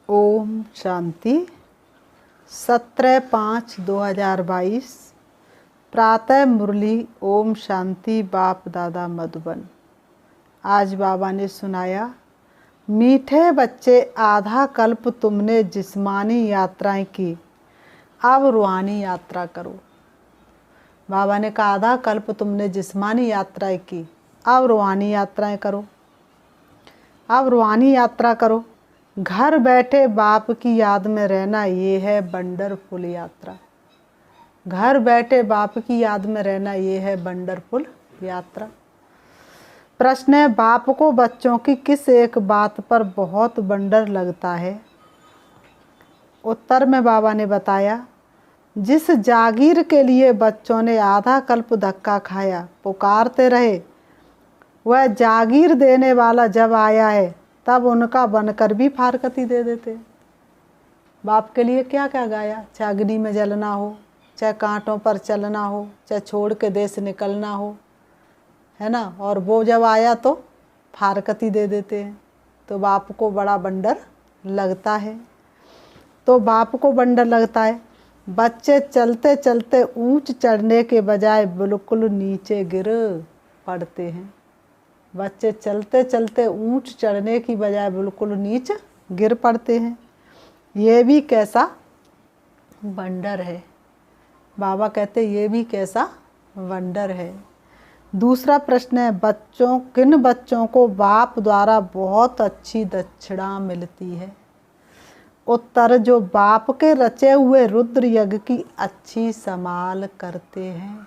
ओम शांति। 17/5/2022 प्रातः मुरली। ओम शांति। बाप दादा मधुबन। आज बाबा ने सुनाया, मीठे बच्चे, आधा कल्प तुमने जिस्मानी यात्राएं की, अब रूहानी यात्रा करो। बाबा ने कहा, आधा कल्प तुमने जिस्मानी यात्राएं की, अब रूहानी यात्राएं करो। अब रूहानी यात्रा करो। घर बैठे बाप की याद में रहना, ये है वंडरफुल यात्रा। घर बैठे बाप की याद में रहना, ये है वंडरफुल यात्रा। प्रश्न है, बाप को बच्चों की किस एक बात पर बहुत वंडर लगता है? उत्तर में बाबा ने बताया, जिस जागीर के लिए बच्चों ने आधा कल्प धक्का खाया, पुकारते रहे, वह जागीर देने वाला जब आया है तब उनका बनकर भी फारकती दे देते। बाप के लिए क्या क्या गाया, चाहे अग्नि में जलना हो, चाहे कांटों पर चलना हो, चाहे छोड़ के देश निकलना हो, है ना। और वो जब आया तो फारकती दे देते हैं। तो बाप को बड़ा बंडर लगता है। तो बाप को बंडर लगता है। बच्चे चलते चलते ऊंच चढ़ने के बजाय बिल्कुल नीचे गिर पड़ते हैं। बच्चे चलते चलते ऊंच चढ़ने की बजाय बिल्कुल नीच गिर पड़ते हैं। ये भी कैसा वंडर है। बाबा कहते ये भी कैसा वंडर है। दूसरा प्रश्न है, किन बच्चों को बाप द्वारा बहुत अच्छी दक्षिणा मिलती है? उत्तर, जो बाप के रचे हुए रुद्र यज्ञ की अच्छी संभाल करते हैं।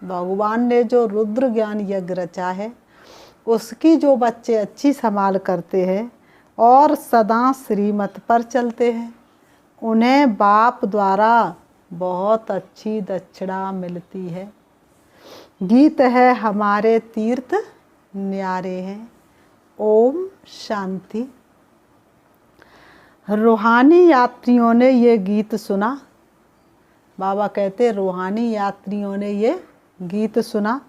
भगवान ने जो रुद्र ज्ञान यज्ञ रचा है, उसकी जो बच्चे अच्छी संभाल करते हैं और सदा श्रीमत पर चलते हैं, उन्हें बाप द्वारा बहुत अच्छी दक्षिणा मिलती है। गीत है, हमारे तीर्थ न्यारे हैं। ओम शांति। रूहानी यात्रियों ने ये गीत सुना। बाबा कहते, रूहानी यात्रियों ने ये गीत सुना।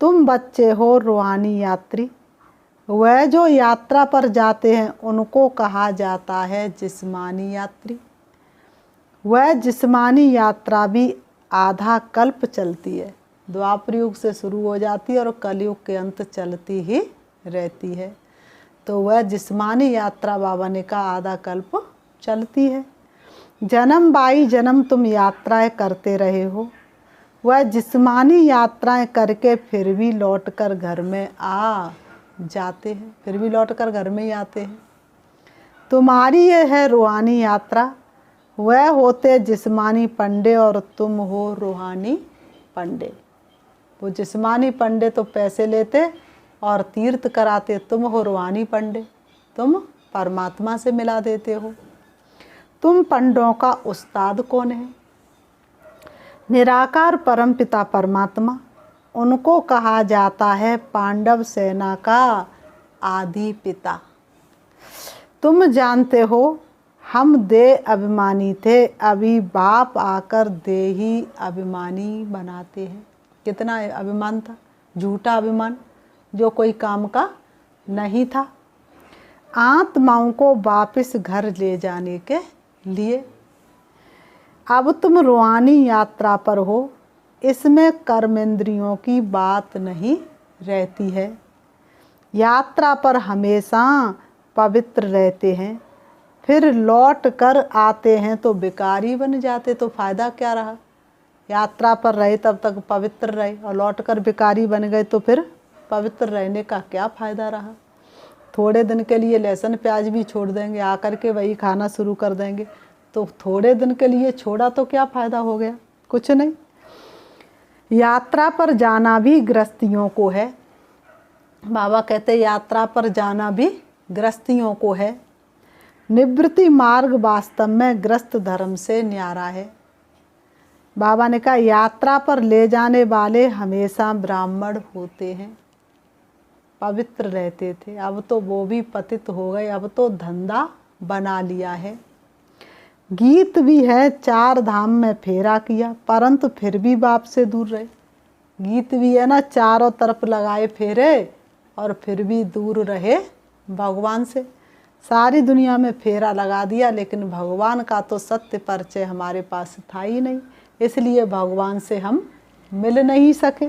तुम बच्चे हो रूहानी यात्री। वह जो यात्रा पर जाते हैं उनको कहा जाता है जिस्मानी यात्री। वह जिस्मानी यात्रा भी आधा कल्प चलती है। द्वापर युग से शुरू हो जाती है और कलयुग के अंत चलती ही रहती है। तो वह जिस्मानी यात्रा बाबा ने कहा आधा कल्प चलती है। जन्म बाई जन्म तुम यात्राएं करते रहे हो। वह जिस्मानी यात्राएं करके फिर भी लौटकर घर में आ जाते हैं। फिर भी लौटकर घर में ही आते हैं। तुम्हारी ये है रूहानी यात्रा। वह होते जिस्मानी पंडे और तुम हो रूहानी पंडे। वो जिस्मानी पंडे तो पैसे लेते और तीर्थ कराते, तुम हो रूहानी पंडे। तुम परमात्मा से मिला देते हो। तुम पंडों का उस्ताद कौन है? निराकार परमपिता परमात्मा। उनको कहा जाता है पांडव सेना का आदि पिता। तुम जानते हो, हम देह अभिमानी थे, अभी बाप आकर देही अभिमानी बनाते हैं। कितना अभिमान था, झूठा अभिमान जो कोई काम का नहीं था। आत्माओं को वापस घर ले जाने के लिए। अब तुम रूहानी यात्रा पर हो। इसमें कर्मेंद्रियों की बात नहीं रहती है। यात्रा पर हमेशा पवित्र रहते हैं, फिर लौट कर आते हैं तो बेकारी बन जाते। तो फ़ायदा क्या रहा? यात्रा पर रहे तब तक पवित्र रहे और लौट कर बेकारी बन गए तो फिर पवित्र रहने का क्या फ़ायदा रहा? थोड़े दिन के लिए लहसुन प्याज भी छोड़ देंगे, आकर के वही खाना शुरू कर देंगे। तो थोड़े दिन के लिए छोड़ा तो क्या फ़ायदा हो गया? कुछ नहीं। यात्रा पर जाना भी गृहस्थियों को है। बाबा कहते यात्रा पर जाना भी गृहस्थियों को है। निवृत्ति मार्ग वास्तव में गृहस्थ धर्म से न्यारा है। बाबा ने कहा यात्रा पर ले जाने वाले हमेशा ब्राह्मण होते हैं, पवित्र रहते थे। अब तो वो भी पतित हो गए, अब तो धंधा बना लिया है। गीत भी है, 4 धाम में फेरा किया परंतु फिर भी बाप से दूर रहे। गीत भी है ना, चारों तरफ लगाए फेरे और फिर भी दूर रहे भगवान से। सारी दुनिया में फेरा लगा दिया, लेकिन भगवान का तो सत्य परिचय हमारे पास था ही नहीं, इसलिए भगवान से हम मिल नहीं सके।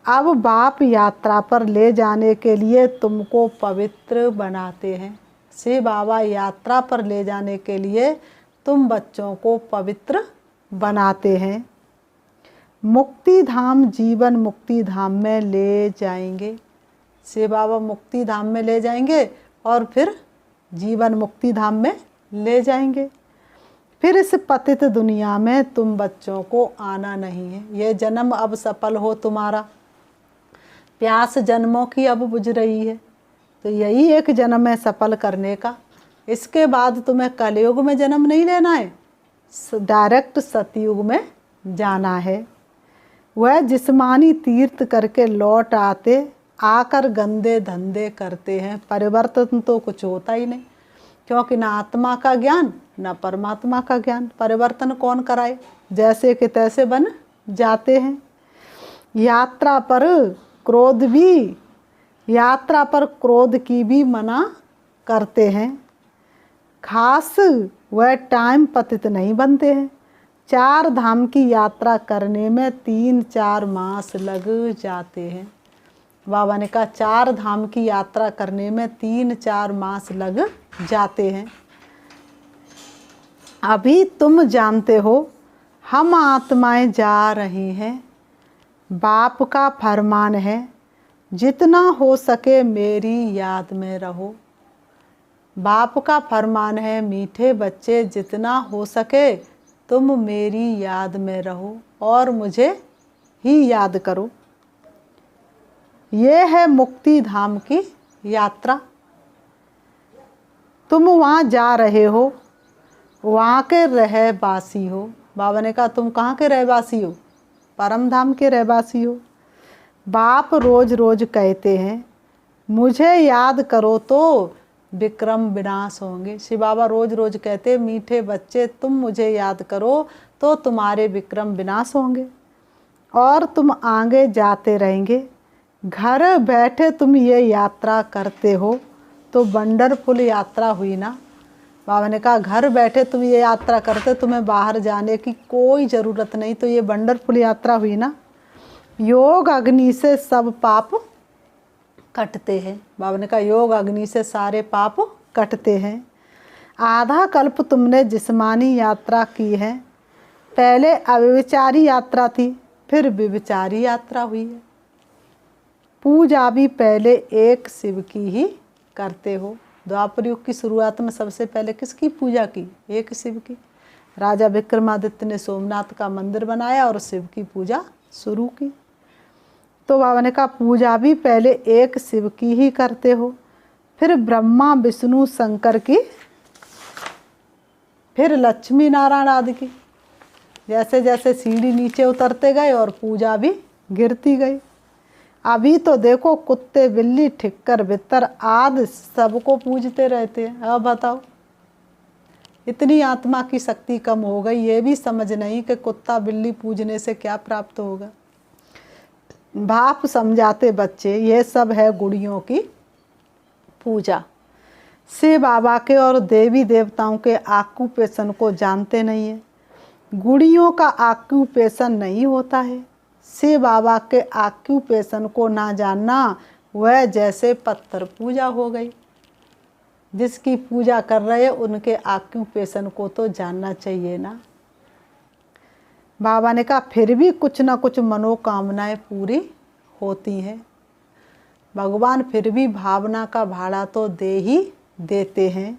अब बाप यात्रा पर ले जाने के लिए तुमको पवित्र बनाते हैं। शिव बाबा यात्रा पर ले जाने के लिए तुम बच्चों को पवित्र बनाते हैं। मुक्ति धाम, जीवन मुक्ति धाम में ले जाएंगे। शिव बाबा मुक्ति धाम में ले जाएंगे और फिर जीवन मुक्ति धाम में ले जाएंगे। फिर इस पतित दुनिया में तुम बच्चों को आना नहीं है। ये जन्म अब सफल हो तुम्हारा, प्यास जन्मों की अब बुझ रही है, तो यही एक जन्म है सफल करने का। इसके बाद तुम्हें कलयुग में जन्म नहीं लेना है, डायरेक्ट सतयुग में जाना है। वह जिस्मानी तीर्थ करके लौट आकर गंदे धंधे करते हैं। परिवर्तन तो कुछ होता ही नहीं, क्योंकि ना आत्मा का ज्ञान ना परमात्मा का ज्ञान। परिवर्तन कौन कराए, जैसे कि तैसे बन जाते हैं। यात्रा पर क्रोध की भी मना करते हैं। खास वह टाइम पतित नहीं बनते हैं। 4 धाम की यात्रा करने में 3-4 मास लग जाते हैं। बाबा ने कहा 4 धाम की यात्रा करने में 3-4 मास लग जाते हैं। अभी तुम जानते हो हम आत्माएं जा रही हैं। बाप का फरमान है जितना हो सके मेरी याद में रहो। बाप का फरमान है मीठे बच्चे, जितना हो सके तुम मेरी याद में रहो और मुझे ही याद करो। ये है मुक्ति धाम की यात्रा। तुम वहाँ जा रहे हो, वहाँ के रहवासी हो। बाबा ने कहा तुम कहाँ के रहवासी हो? परम धाम के रहवासी हो। बाप रोज रोज कहते हैं मुझे याद करो तो विक्रम विनाश होंगे। शिव बाबा रोज रोज कहते मीठे बच्चे तुम मुझे याद करो तो तुम्हारे विक्रम विनाश होंगे और तुम आगे जाते रहेंगे। घर बैठे तुम ये यात्रा करते हो तो वंडरफुल यात्रा हुई ना। बाबा ने कहा घर बैठे तुम ये यात्रा करते, तुम्हें बाहर जाने की कोई ज़रूरत नहीं, तो ये वंडरफुल यात्रा हुई ना। योग अग्नि से सब पाप कटते हैं। बाबा ने कहा योग अग्नि से सारे पाप कटते हैं। आधा कल्प तुमने जिस्मानी यात्रा की है। पहले अव्यभिचारी यात्रा थी, फिर व्यभिचारी यात्रा हुई है। पूजा भी पहले एक शिव की ही करते हो। द्वापर युग की शुरुआत में सबसे पहले किसकी पूजा की? एक शिव की। राजा विक्रमादित्य ने सोमनाथ का मंदिर बनाया और शिव की पूजा शुरू की। तो बाबा ने कहा पूजा भी पहले एक शिव की ही करते हो, फिर ब्रह्मा विष्णु शंकर की, फिर लक्ष्मी नारायण आदि की। जैसे जैसे सीढ़ी नीचे उतरते गए और पूजा भी गिरती गई। अभी तो देखो कुत्ते बिल्ली ठिक्कर बित्तर आदि सबको पूजते रहते हैं। अब बताओ इतनी आत्मा की शक्ति कम हो गई, ये भी समझ नहीं कि कुत्ता बिल्ली पूजने से क्या प्राप्त होगा। बाप समझाते बच्चे ये सब है गुड़ियों की पूजा। शिव बाबा के और देवी देवताओं के ऑक्यूपेशन को जानते नहीं है। गुड़ियों का ऑक्यूपेशन नहीं होता है। शिव बाबा के ऑक्यूपेशन को ना जानना वह जैसे पत्थर पूजा हो गई। जिसकी पूजा कर रहे उनके ऑक्यूपेशन को तो जानना चाहिए ना। बाबा ने कहा फिर भी कुछ ना कुछ मनोकामनाएं पूरी होती हैं। भगवान फिर भी भावना का भाड़ा तो दे ही देते हैं।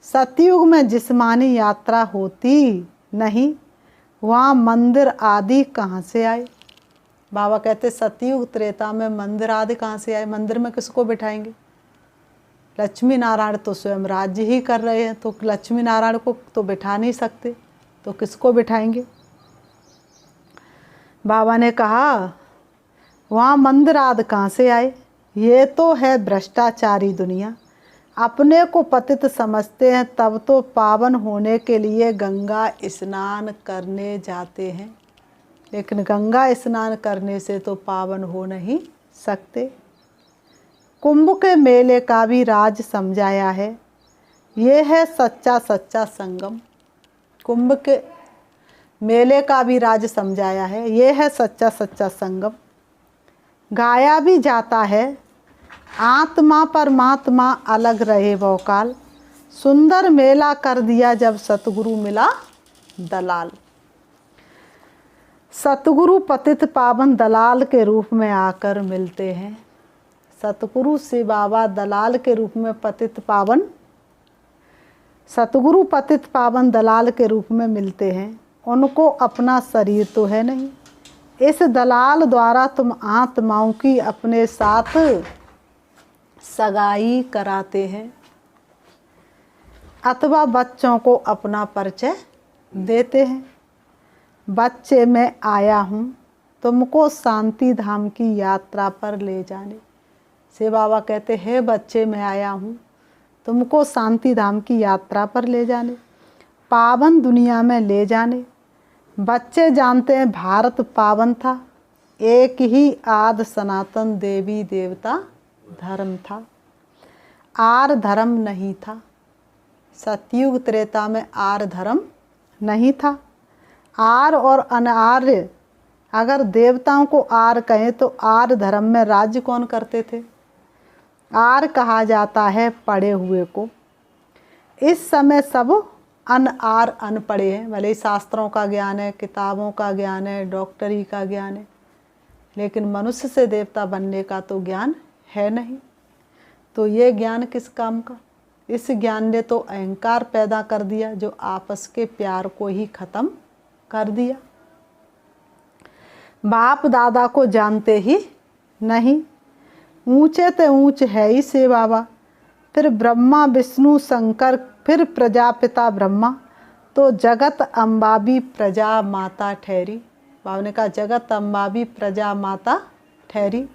सतयुग में जिस्मानी यात्रा होती नहीं, वहाँ मंदिर आदि कहाँ से आए? बाबा कहते सतयुग त्रेता में मंदिर आदि कहाँ से आए? मंदिर में किसको बिठाएंगे? लक्ष्मी नारायण तो स्वयं राज्य ही कर रहे हैं, तो लक्ष्मी नारायण को तो बिठा नहीं सकते, तो किसको बिठाएंगे? बाबा ने कहा वहाँ मंदिर आदि कहाँ से आए? ये तो है भ्रष्टाचारी दुनिया। अपने को पतित समझते हैं, तब तो पावन होने के लिए गंगा स्नान करने जाते हैं, लेकिन गंगा स्नान करने से तो पावन हो नहीं सकते। कुंभ के मेले का भी राज समझाया है, ये है सच्चा सच्चा संगम। कुंभ के मेले का भी राज समझाया है, ये है सच्चा सच्चा संगम। गाया भी जाता है, आत्मा परमात्मा अलग रहे वो काल, सुंदर मेला कर दिया जब सतगुरु मिला दलाल। सतगुरु पतित पावन दलाल के रूप में आकर मिलते हैं। सतगुरु से बाबा दलाल के रूप में सतगुरु पतित पावन दलाल के रूप में मिलते हैं। उनको अपना शरीर तो है नहीं, इस दलाल द्वारा तुम आत्माओं की अपने साथ सगाई कराते हैं, अथवा बच्चों को अपना परिचय देते हैं। बच्चे मैं आया हूँ तुमको शांति धाम की यात्रा पर ले जाने से। बाबा कहते हैं बच्चे मैं आया हूँ तुमको शांति धाम की यात्रा पर ले जाने, पावन दुनिया में ले जाने। बच्चे जानते हैं भारत पावन था, एक ही आदि सनातन देवी देवता धर्म था, आर धर्म नहीं था। सतयुग त्रेता में आर धर्म नहीं था। आर और अनार्य, अगर देवताओं को आर कहें तो आर धर्म में राज्य कौन करते थे? आर कहा जाता है पढ़े हुए को। इस समय सब आर अनपढ़े हैं, भले ही शास्त्रों का ज्ञान है, किताबों का ज्ञान है, डॉक्टरी का ज्ञान है, लेकिन मनुष्य से देवता बनने का तो ज्ञान है नहीं। तो ये ज्ञान किस काम का? इस ज्ञान ने तो अहंकार पैदा कर दिया, जो आपस के प्यार को ही खत्म कर दिया। बाप दादा को जानते ही नहीं, ऊंचे ते ऊंच है ही से बाबा। फिर ब्रह्मा विष्णु शंकर, फिर प्रजापिता ब्रह्मा, तो जगत अम्बा भी प्रजा माता ठहरी। बाबा ने कहा जगत अम्बा भी प्रजा माता ठहरी।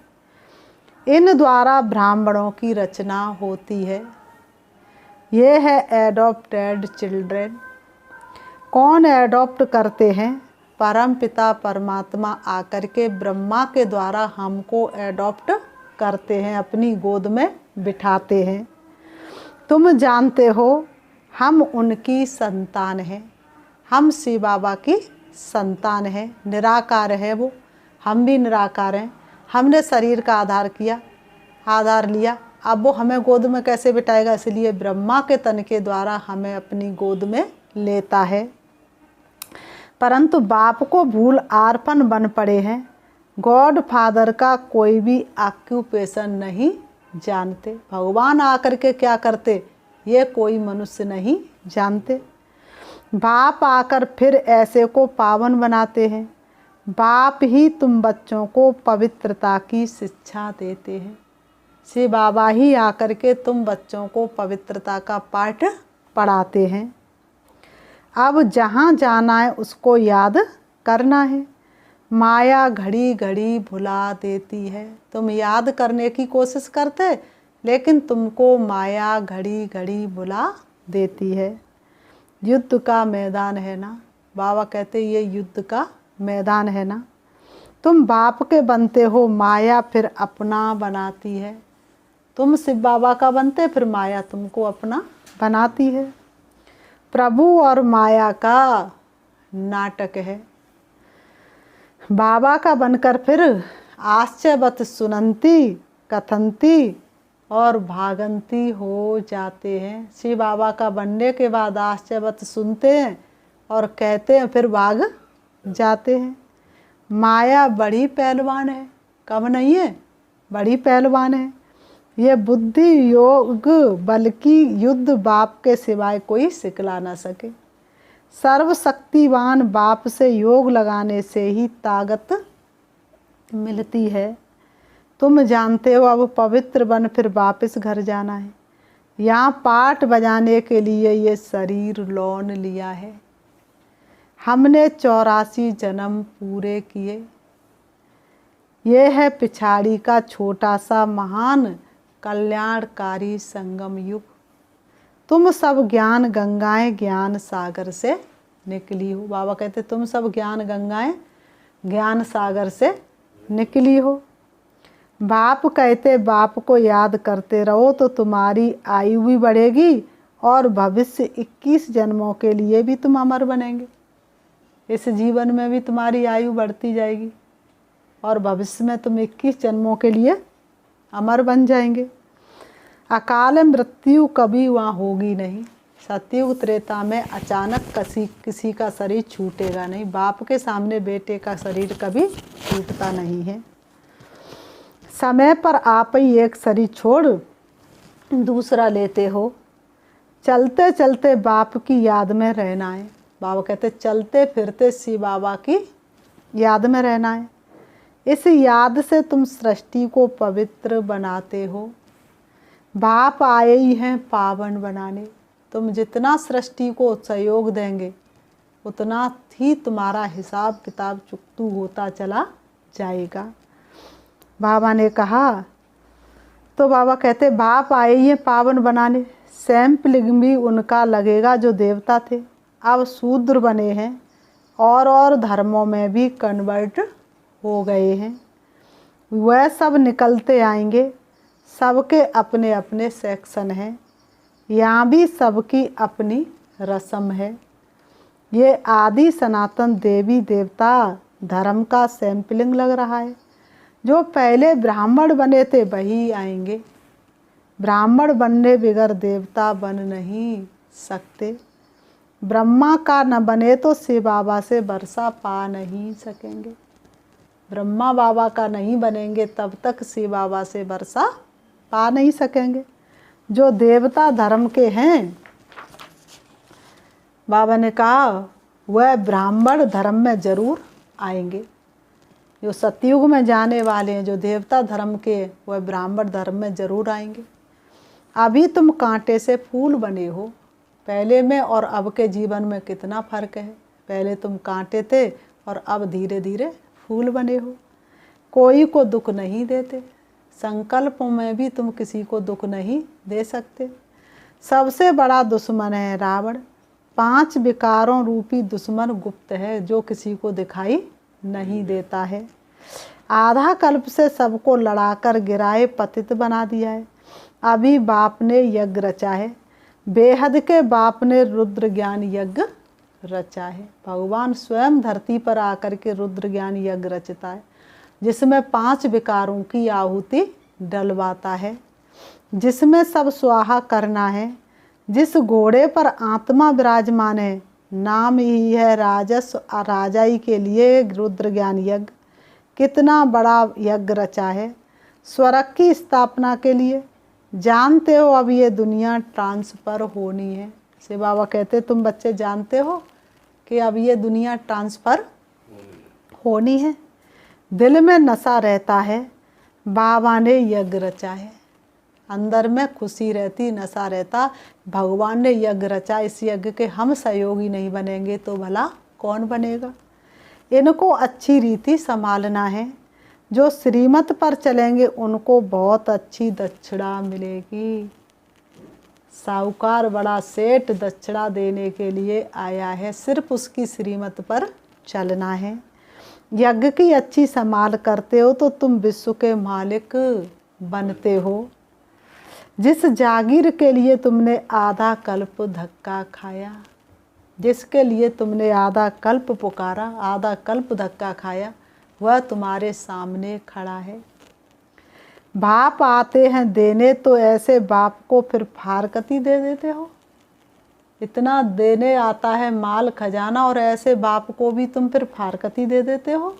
इन द्वारा ब्राह्मणों की रचना होती है। ये है एडॉप्टेड चिल्ड्रेन। कौन एडॉप्ट करते हैं? परम पिता परमात्मा आकर के ब्रह्मा के द्वारा हमको एडॉप्ट करते हैं, अपनी गोद में बिठाते हैं। तुम जानते हो हम उनकी संतान हैं, हम शिव बाबा की संतान हैं। निराकार है वो, हम भी निराकार हैं। हमने शरीर का आधार लिया, अब वो हमें गोद में कैसे बिठाएगा? इसलिए ब्रह्मा के तन के द्वारा हमें अपनी गोद में लेता है। परंतु बाप को भूल आरपन बन पड़े हैं, गॉड फादर का कोई भी ऑक्यूपेशन नहीं जानते। भगवान आकर के क्या करते ये कोई मनुष्य नहीं जानते। बाप आकर फिर ऐसे को पावन बनाते हैं। बाप ही तुम बच्चों को पवित्रता की शिक्षा देते हैं। शिव बाबा ही आकर के तुम बच्चों को पवित्रता का पाठ पढ़ाते हैं। अब जहाँ जाना है उसको याद करना है। माया घड़ी घड़ी भुला देती है। तुम याद करने की कोशिश करते, लेकिन तुमको माया घड़ी घड़ी भुला देती है। युद्ध का मैदान है ना, बाबा कहते ये युद्ध का मैदान है ना। तुम बाप के बनते हो, माया फिर अपना बनाती है। तुम शिव बाबा का बनते, फिर माया तुमको अपना बनाती है। प्रभु और माया का नाटक है। बाबा का बनकर फिर आश्चर्यवत सुनंती कथनती और भागंती हो जाते हैं। शिव बाबा का बनने के बाद आश्चर्यवत सुनते हैं और कहते हैं, फिर भाग जाते हैं। माया बड़ी पहलवान है, कम नहीं है, बड़ी पहलवान है। ये बुद्धि योग बल्कि युद्ध बाप के सिवाय कोई सिखला ना सके। सर्वशक्तिवान बाप से योग लगाने से ही ताकत मिलती है। तुम जानते हो अब पवित्र बन फिर वापस घर जाना है। यहाँ पाठ बजाने के लिए ये शरीर लोन लिया है। हमने 84 जन्म पूरे किए। ये है पिछाड़ी का छोटा सा महान कल्याणकारी संगम युग। तुम सब ज्ञान गंगाएं ज्ञान सागर से निकली हो। बाबा कहते तुम सब ज्ञान गंगाएं ज्ञान सागर से निकली हो। बाप कहते बाप को याद करते रहो तो तुम्हारी आयु भी बढ़ेगी और भविष्य 21 जन्मों के लिए भी तुम अमर बनेंगे। इस जीवन में भी तुम्हारी आयु बढ़ती जाएगी और भविष्य में तुम 21 जन्मों के लिए अमर बन जाएंगे। अकाल मृत्यु कभी वहाँ होगी नहीं। सतयुग त्रेता में अचानक किसी का शरीर छूटेगा नहीं। बाप के सामने बेटे का शरीर कभी छूटता नहीं है। समय पर आप ही एक शरीर छोड़ दूसरा लेते हो। चलते चलते बाप की याद में रहना है। बाबा कहते चलते फिरते शिव बाबा की याद में रहना है। इस याद से तुम सृष्टि को पवित्र बनाते हो। बाप आए ही हैं पावन बनाने। तुम जितना सृष्टि को सहयोग देंगे उतना ही तुम्हारा हिसाब किताब चुकतू होता चला जाएगा। बाबा ने कहा तो बाबा कहते बाप आए ही हैं पावन बनाने। सैंपलिंग भी उनका लगेगा जो देवता थे, अब शूद्र बने हैं और धर्मों में भी कन्वर्ट हो गए हैं। वह सब निकलते आएंगे। सबके अपने अपने सेक्शन हैं। यहाँ भी सबकी अपनी रस्म है। ये आदि सनातन देवी देवता धर्म का सैंपलिंग लग रहा है। जो पहले ब्राह्मण बने थे वही आएंगे। ब्राह्मण बनने बगैर देवता बन नहीं सकते। ब्रह्मा का न बने तो शिव बाबा से वर्षा पा नहीं सकेंगे। ब्रह्मा बाबा का नहीं बनेंगे तब तक शिव बाबा से वर्षा पा नहीं सकेंगे। जो देवता धर्म के हैं, बाबा ने कहा वह ब्राह्मण धर्म में जरूर आएंगे। जो सतयुग में जाने वाले हैं, जो देवता धर्म के, वह ब्राह्मण धर्म में जरूर आएंगे। अभी तुम कांटे से फूल बने हो। पहले में और अब के जीवन में कितना फर्क है। पहले तुम कांटे थे और अब धीरे धीरे फूल बने हो। कोई को दुख नहीं देते। संकल्पों में भी तुम किसी को दुख नहीं दे सकते। सबसे बड़ा दुश्मन है रावण। 5 विकारों रूपी दुश्मन गुप्त है जो किसी को दिखाई नहीं देता है। आधा कल्प से सबको लड़ाकर गिराए पतित बना दिया है। अभी बाप ने यज्ञ रचा है। बेहद के बाप ने रुद्र ज्ञान यज्ञ रचा है। भगवान स्वयं धरती पर आकर के रुद्र ज्ञान यज्ञ रचता है, जिसमें 5 विकारों की आहुति डलवाता है, जिसमें सब स्वाहा करना है। जिस घोड़े पर आत्मा विराजमान है, नाम ही है राजस राजाई के लिए रुद्र ज्ञान यज्ञ। कितना बड़ा यज्ञ रचा है स्वर्ग की स्थापना के लिए। जानते हो अब ये दुनिया ट्रांसफ़र होनी है। शिव बाबा कहते तुम बच्चे जानते हो कि अब ये दुनिया ट्रांसफ़र होनी है। दिल में नशा रहता है, बाबा ने यज्ञ रचा है। अंदर में खुशी रहती, नशा रहता, भगवान ने यज्ञ रचा। इस यज्ञ के हम सहयोगी नहीं बनेंगे तो भला कौन बनेगा। इनको अच्छी रीति संभालना है। जो श्रीमत पर चलेंगे उनको बहुत अच्छी दक्षिणा मिलेगी। साहूकार बड़ा सेठ दक्षिणा देने के लिए आया है, सिर्फ उसकी श्रीमत पर चलना है। यज्ञ की अच्छी संभाल करते हो तो तुम विश्व के मालिक बनते हो। जिस जागीर के लिए तुमने आधा कल्प धक्का खाया, जिसके लिए तुमने आधा कल्प पुकारा, आधा कल्प धक्का खाया, वह तुम्हारे सामने खड़ा है। बाप आते हैं देने तो ऐसे बाप को फिर फारकती दे देते हो। इतना देने आता है माल खजाना और ऐसे बाप को भी तुम फिर फारकती दे देते हो।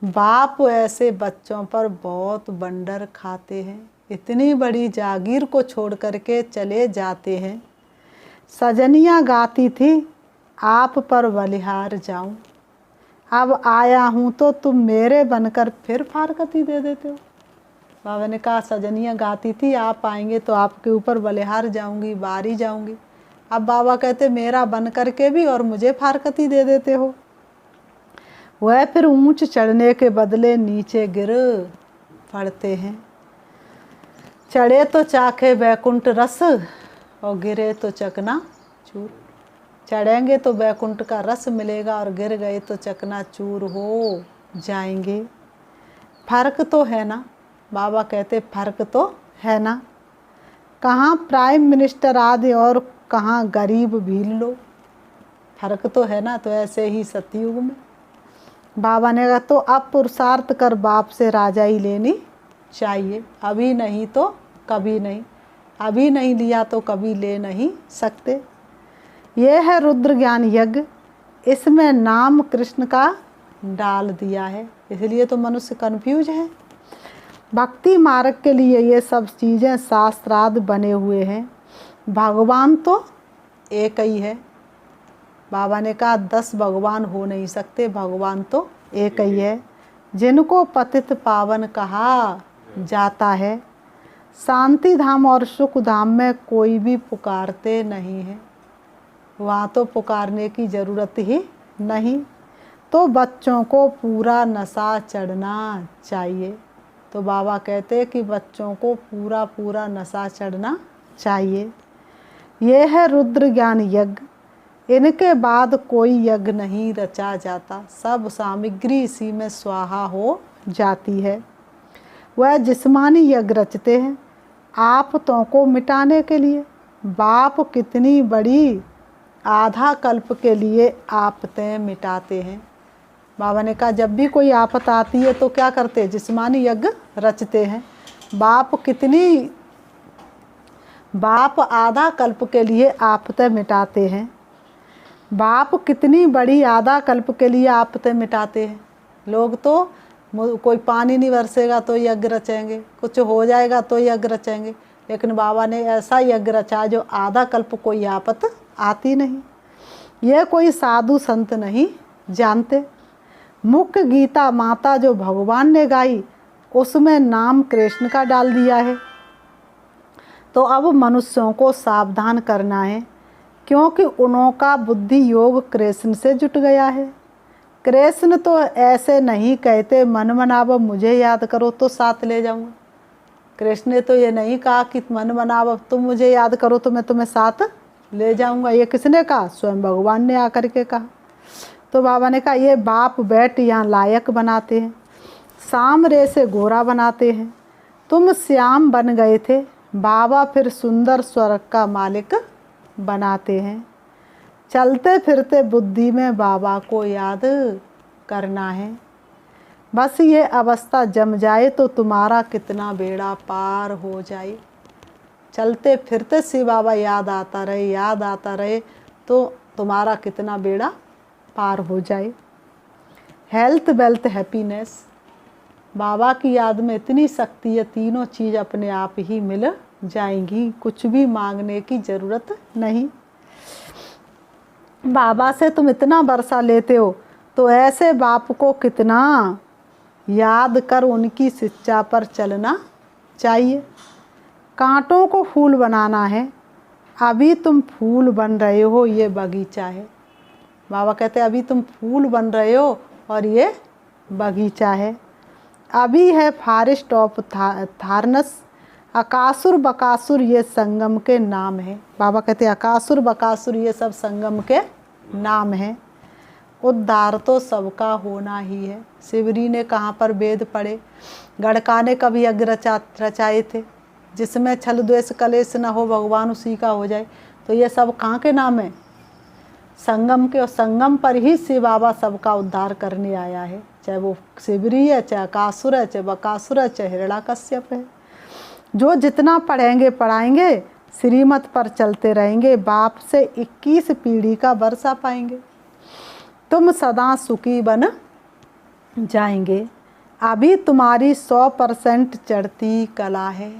बाप ऐसे बच्चों पर बहुत बंडर खाते हैं। इतनी बड़ी जागीर को छोड़ करके चले जाते हैं। सजनियाँ गाती थी आप पर बलिहार जाऊं, अब आया हूँ तो तुम मेरे बनकर फिर फारकती दे देते हो। बाबा ने कहा सजनियाँ गाती थी आप आएंगे तो आपके ऊपर बलिहार जाऊंगी, बारी जाऊंगी। अब बाबा कहते मेरा बन करके भी और मुझे फारकती दे देते हो। वह फिर ऊंच चढ़ने के बदले नीचे गिर पड़ते हैं। चढ़े तो चाखे बैकुंठ रस और गिरे तो चकना चूर। चढ़ेंगे तो बैकुंठ का रस मिलेगा और गिर गए तो चकना चूर हो जाएंगे। फर्क तो है ना। बाबा कहते फर्क तो है ना, कहाँ प्राइम मिनिस्टर आदि और कहाँ गरीब भील लो, फर्क तो है ना। तो ऐसे ही सतयुग में बाबा ने कहा तो अब पुरुषार्थ कर बाप से राजा ही लेनी चाहिए, अभी नहीं तो कभी नहीं, अभी नहीं लिया तो कभी ले नहीं सकते। ये है रुद्र ज्ञान यज्ञ, इसमें नाम कृष्ण का डाल दिया है, इसलिए तो मनुष्य कन्फ्यूज है। भक्ति मार्ग के लिए ये सब चीज़ें शास्त्रार्थ बने हुए हैं, भगवान तो एक ही है। बाबा ने कहा 10 भगवान हो नहीं सकते, भगवान तो एक ही है। जिनको पतित पावन कहा जाता है, शांति धाम और सुख धाम में कोई भी पुकारते नहीं है, वहाँ तो पुकारने की ज़रूरत ही नहीं। तो बच्चों को पूरा नशा चढ़ना चाहिए। तो बाबा कहते हैं कि बच्चों को पूरा पूरा नशा चढ़ना चाहिए। ये है रुद्र ज्ञान यज्ञ, इनके बाद कोई यज्ञ नहीं रचा जाता, सब सामग्री इसी में स्वाहा हो जाती है। वह जिस्मानी यज्ञ रचते हैं आपतों को मिटाने के लिए। बाप कितनी बड़ी आधा कल्प के लिए आपतें मिटाते हैं। बाबा ने कहा जब भी कोई आफत आती है तो क्या करते हैं, जिस्मानी यज्ञ रचते हैं। बाप आधा कल्प के लिए आफतें मिटाते हैं। बाप कितनी बड़ी आधा कल्प के लिए आफतें मिटाते हैं। लोग तो कोई पानी नहीं बरसेगा तो यज्ञ रचेंगे, कुछ हो जाएगा तो यज्ञ रचेंगे, लेकिन बाबा ने ऐसा यज्ञ रचा जो आधा कल्प कोई आफत आती नहीं। यह कोई साधु संत नहीं जानते। मुख्य गीता माता जो भगवान ने गाई उसमें नाम कृष्ण का डाल दिया है। तो अब मनुष्यों को सावधान करना है, क्योंकि उनका बुद्धि योग कृष्ण से जुट गया है। कृष्ण तो ऐसे नहीं कहते मन मनाव मुझे याद करो तो साथ ले जाऊंगा। कृष्ण ने तो ये नहीं कहा कि मन मनाव तुम मुझे याद करो तो मैं तुम्हें साथ ले जाऊंगा। ये किसने कहा? स्वयं भगवान ने आकर के कहा। तो बाबा ने कहा ये बाप बैठ यहाँ लायक बनाते हैं, शाम रे से गोरा बनाते हैं। तुम श्याम बन गए थे, बाबा फिर सुंदर स्वर्ग का मालिक बनाते हैं। चलते फिरते बुद्धि में बाबा को याद करना है। बस ये अवस्था जम जाए तो तुम्हारा कितना बेड़ा पार हो जाए। चलते फिरते से बाबा याद आता रहे तो तुम्हारा कितना बेड़ा पार हो जाए। हेल्थ वेल्थ हैप्पीनेस, बाबा की याद में इतनी शक्ति है, तीनों चीज़ अपने आप ही मिल जाएंगी, कुछ भी मांगने की ज़रूरत नहीं। बाबा से तुम इतना बरसा लेते हो तो ऐसे बाप को कितना याद कर उनकी शिक्षा पर चलना चाहिए। कांटों को फूल बनाना है, अभी तुम फूल बन रहे हो, ये बगीचा है। बाबा कहते हैं अभी तुम फूल बन रहे हो और ये बगीचा है। अभी है फॉरेस्ट ऑफ थारनस, अकासुर बकासुर ये संगम के नाम है। बाबा कहते हैं अकासुर बकासुर ये सब संगम के नाम हैं। उद्धार तो सबका होना ही है। शिवरी ने कहाँ पर वेद पढ़े? गढ़का ने कभी यज्ञ रचाए थे जिसमें छल द्वेष कलेश न हो, भगवान उसी का हो जाए। तो ये सब कहाँ के नाम है? संगम के। और संगम पर ही शिव बाबा सबका उद्धार करने आया है, चाहे वो शिवरी है, चाहे अकासुर है, चाहे बकासुर है, चाहे हिरण्याकश्यप है। जो जितना पढ़ेंगे पढ़ाएंगे, श्रीमत पर चलते रहेंगे, बाप से 21 पीढ़ी का वर्षा पाएंगे, तुम सदा सुखी बन जाएंगे। अभी तुम्हारी 100% चढ़ती कला है,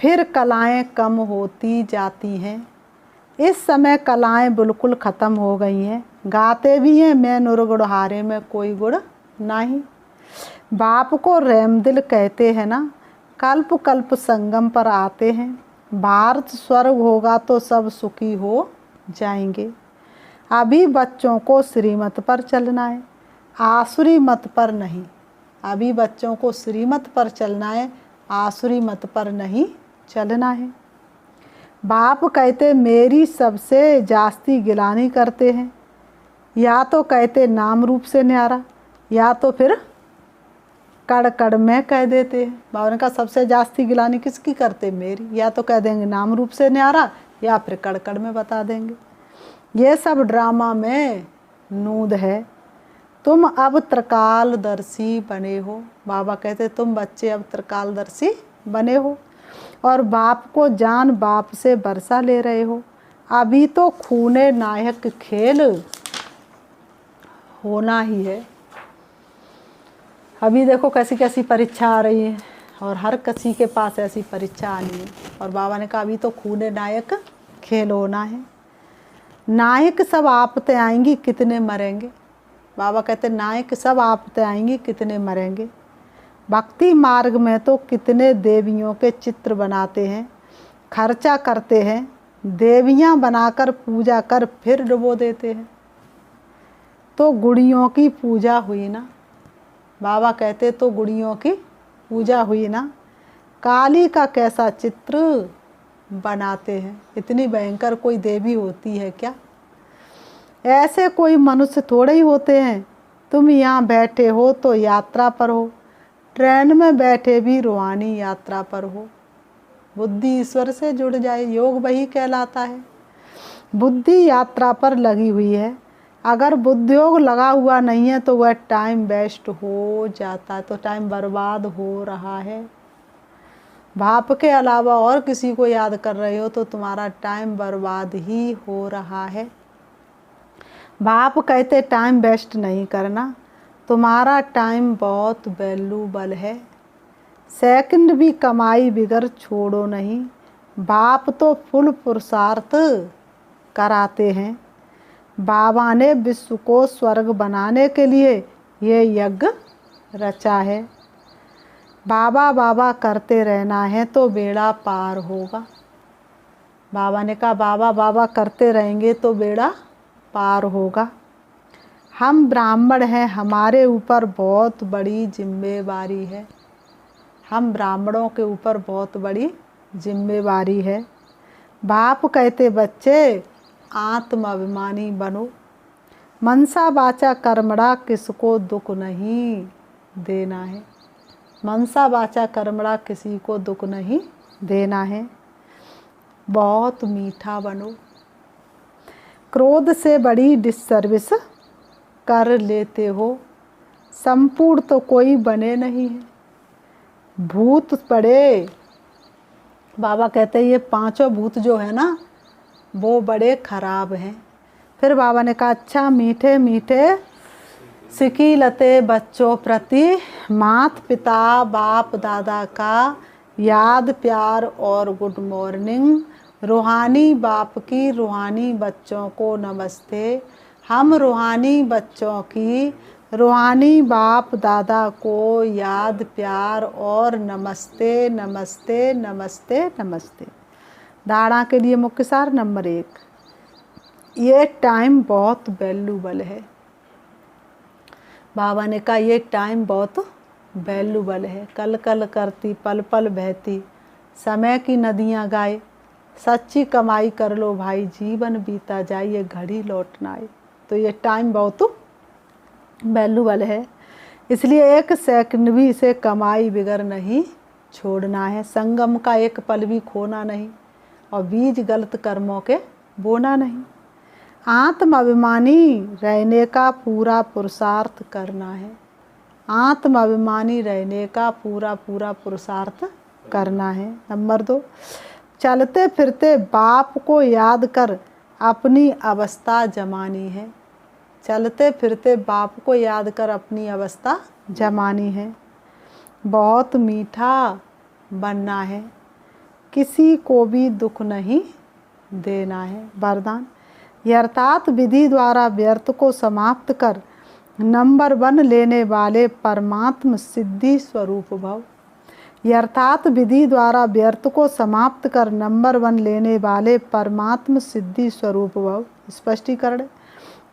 फिर कलाएं कम होती जाती हैं। इस समय कलाएं बिल्कुल ख़त्म हो गई हैं। गाते भी हैं मैं नुरगुड़हारे में कोई गुड़ नहीं। बाप को रहमदिल कहते हैं ना, कल्प कल्प संगम पर आते हैं। भारत स्वर्ग होगा तो सब सुखी हो जाएंगे। अभी बच्चों को श्रीमत पर चलना है, आसुरी मत पर नहीं। अभी बच्चों को श्रीमत पर चलना है, आसुरी मत पर नहीं चलना है। बाप कहते मेरी सबसे जास्ती गिलानी करते हैं, या तो कहते नाम रूप से न्यारा, या तो फिर कड़ कड़ में कह देते हैं। बाबा ने कहा सबसे जास्ती गिलानी किसकी करते? मेरी। या तो कह देंगे नाम रूप से न्यारा, या फिर कड़ कड़ में बता देंगे। ये सब ड्रामा में नूद है। तुम अब त्रिकालदर्शी बने हो। बाबा कहते तुम बच्चे अब त्रिकालदर्शी बने हो और बाप को जान बाप से बरसा ले रहे हो। अभी तो खूने नायक खेल होना ही है। अभी देखो कैसी कैसी परीक्षा आ रही है और हर किसी के पास ऐसी परीक्षा आनी है। और बाबा ने कहा अभी तो खूने नायक खेल होना है। नायक सब आपते आएंगी, कितने मरेंगे। बाबा कहते नायक सब आपते आएंगी, कितने मरेंगे। भक्ति मार्ग में तो कितने देवियों के चित्र बनाते हैं, खर्चा करते हैं, देवियां बनाकर पूजा कर फिर डुबो देते हैं। तो गुड़ियों की पूजा हुई ना। बाबा कहते तो गुड़ियों की पूजा हुई ना। काली का कैसा चित्र बनाते हैं। इतनी भयंकर कोई देवी होती है क्या? ऐसे कोई मनुष्य थोड़े ही होते हैं। तुम यहाँ बैठे हो तो यात्रा पर हो, ट्रेन में बैठे भी रूहानी यात्रा पर हो। बुद्धि ईश्वर से जुड़ जाए, योग वही कहलाता है। बुद्धि यात्रा पर लगी हुई है। अगर बुद्धियोग लगा हुआ नहीं है तो वह टाइम वेस्ट हो जाता है, तो टाइम बर्बाद हो रहा है। बाप के अलावा और किसी को याद कर रहे हो तो तुम्हारा टाइम बर्बाद ही हो रहा है। बाप कहते टाइम वेस्ट नहीं करना, तुम्हारा टाइम बहुत वैल्यूबल है। सेकंड भी कमाई बिगर छोड़ो नहीं। बाप तो फुल पुरुषार्थ कराते हैं। बाबा ने विश्व को स्वर्ग बनाने के लिए ये यज्ञ रचा है। बाबा बाबा करते रहना है तो बेड़ा पार होगा। बाबा ने कहा बाबा बाबा करते रहेंगे तो बेड़ा पार होगा। हम ब्राह्मण हैं, हमारे ऊपर बहुत बड़ी जिम्मेवारी है। हम ब्राह्मणों के ऊपर बहुत बड़ी जिम्मेवारी है। बाप कहते बच्चे आत्माभिमानी बनो। मनसा वाचा कर्मणा किसको दुख नहीं देना है। मनसा वाचा कर्मणा किसी को दुख नहीं देना है। बहुत मीठा बनो। क्रोध से बड़ी डिससर्विस कर लेते हो। संपूर्ण तो कोई बने नहीं है। भूत पड़े। बाबा कहते हैं ये पांचों भूत जो है ना वो बड़े खराब हैं। फिर बाबा ने कहा अच्छा मीठे मीठे सिकीलते बच्चों प्रति माता पिता बाप दादा का याद प्यार और गुड मॉर्निंग। रूहानी बाप की रूहानी बच्चों को नमस्ते। हम रूहानी बच्चों की रूहानी बाप दादा को याद प्यार और नमस्ते नमस्ते नमस्ते नमस्ते। धारणा के लिए मुख्य सार नंबर 1, ये टाइम बहुत वैल्यूबल है। बाबा ने कहा ये टाइम बहुत वैल्यूबल है। कल कल करती पल पल बहती समय की नदियाँ गाए। सच्ची कमाई कर लो भाई, जीवन बीता जाए ये घड़ी लौट ना आए। तो ये टाइम बहुत वैल्यूबल है, इसलिए एक सेकंड भी इसे कमाई बिगर नहीं छोड़ना है। संगम का एक पल भी खोना नहीं और बीज गलत कर्मों के बोना नहीं। आत्म अभिमानी रहने का पूरा पुरुषार्थ करना है। आत्म अभिमानी रहने का पूरा पुरुषार्थ करना है। नंबर 2, चलते फिरते बाप को याद कर अपनी अवस्था जमानी है। चलते फिरते बाप को याद कर अपनी अवस्था जमानी है। बहुत मीठा बनना है, किसी को भी दुख नहीं देना है। वरदान अर्थात विधि द्वारा व्यर्थ को समाप्त कर नंबर 1 लेने वाले परमात्म सिद्धि स्वरूप भव। अर्थात विधि द्वारा व्यर्थ को समाप्त कर नंबर 1 लेने वाले परमात्म सिद्धि स्वरूप भव। स्पष्टीकरण,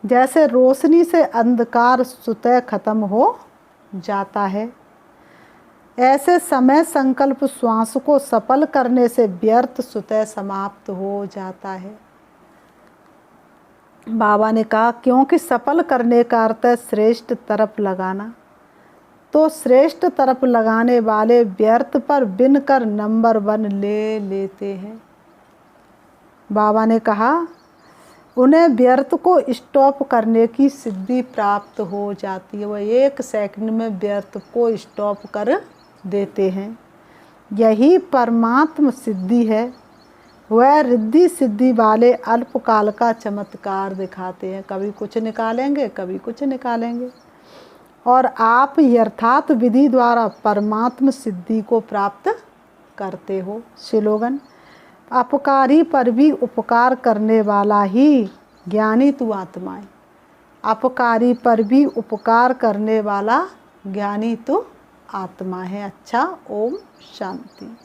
जैसे रोशनी से अंधकार स्वतः खत्म हो जाता है, ऐसे समय संकल्प श्वास को सफल करने से व्यर्थ स्वतः समाप्त हो जाता है। बाबा ने कहा क्योंकि सफल करने का अर्थ है श्रेष्ठ तरफ लगाना। तो श्रेष्ठ तरफ लगाने वाले व्यर्थ पर बिन कर नंबर 1 ले लेते हैं। बाबा ने कहा उन्हें व्यर्थ को स्टॉप करने की सिद्धि प्राप्त हो जाती है। वह 1 सेकंड में व्यर्थ को स्टॉप कर देते हैं। यही परमात्म सिद्धि है। वह रिद्धि सिद्धि वाले अल्पकाल का चमत्कार दिखाते हैं। कभी कुछ निकालेंगे, कभी कुछ निकालेंगे, और आप यथार्थ विधि द्वारा परमात्म सिद्धि को प्राप्त करते हो। स्लोगन: अपकारी पर भी उपकार करने वाला ही ज्ञानी तू आत्मा है। अपकारी पर भी उपकार करने वाला ज्ञानी तू आत्मा है। अच्छा, ओम शांति।